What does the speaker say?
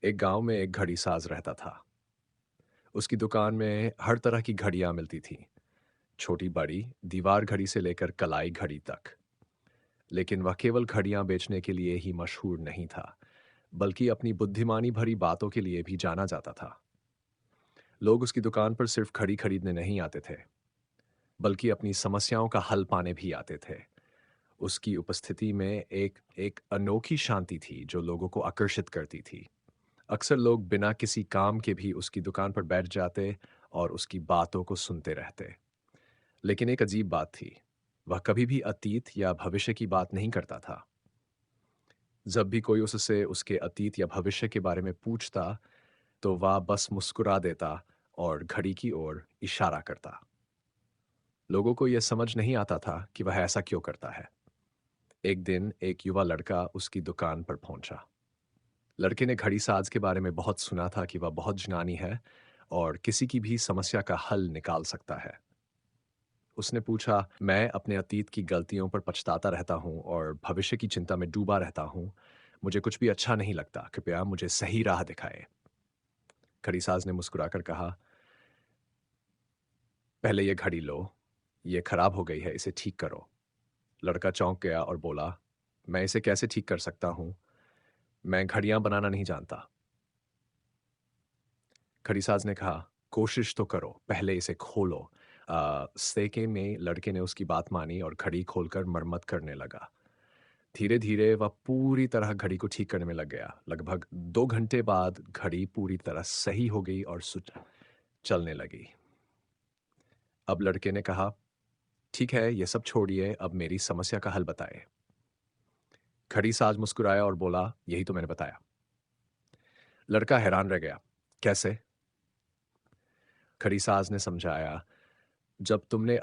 एक गांव में एक घड़ी साज रहता था। उसकी दुकान में हर तरह की घड़ियां मिलती थीं, छोटी बड़ी, दीवार घड़ी से लेकर कलाई घड़ी तक। लेकिन वह केवल घड़ियां बेचने के लिए ही मशहूर नहीं था, बल्कि अपनी बुद्धिमानी भरी बातों के लिए भी जाना जाता था। लोग उसकी दुकान पर सिर्फ घड़ी खरीदने नहीं आते थे, बल्कि अपनी समस्याओं का हल पाने भी आते थे। उसकी उपस्थिति में एक एक अनोखी शांति थी जो लोगों को आकर्षित करती थी। अक्सर लोग बिना किसी काम के भी उसकी दुकान पर बैठ जाते और उसकी बातों को सुनते रहते। लेकिन एक अजीब बात थी, वह कभी भी अतीत या भविष्य की बात नहीं करता था। जब भी कोई उससे उसके अतीत या भविष्य के बारे में पूछता, तो वह बस मुस्कुरा देता और घड़ी की ओर इशारा करता। लोगों को यह समझ नहीं आता था कि वह ऐसा क्यों करता है। एक दिन एक युवा लड़का उसकी दुकान पर पहुंचा। लड़के ने घड़ी साज के बारे में बहुत सुना था कि वह बहुत ज्ञानी है और किसी की भी समस्या का हल निकाल सकता है। उसने पूछा, मैं अपने अतीत की गलतियों पर पछताता रहता हूँ और भविष्य की चिंता में डूबा रहता हूँ। मुझे कुछ भी अच्छा नहीं लगता, कृपया मुझे सही राह दिखाएं। घड़ीसाज ने मुस्कुराकर कहा, पहले ये घड़ी लो, ये खराब हो गई है, इसे ठीक करो। लड़का चौंक गया और बोला, मैं इसे कैसे ठीक कर सकता हूँ? मैं घड़ियां बनाना नहीं जानता। खड़ीसाज ने कहा, कोशिश तो करो, पहले इसे खोलो। सेके में लड़के ने उसकी बात मानी और घड़ी खोलकर मरम्मत करने लगा। धीरे धीरे वह पूरी तरह घड़ी को ठीक करने में लग गया। लगभग 2 घंटे बाद घड़ी पूरी तरह सही हो गई और चलने लगी। अब लड़के ने कहा, ठीक है, ये सब छोड़िए, अब मेरी समस्या का हल बताएं। घड़ी साज मुस्कुराया और बोला, यही तो मैंने बताया। लड़का हैरान रह गया, कैसे? घड़ी साज ने समझाया, जब तुमने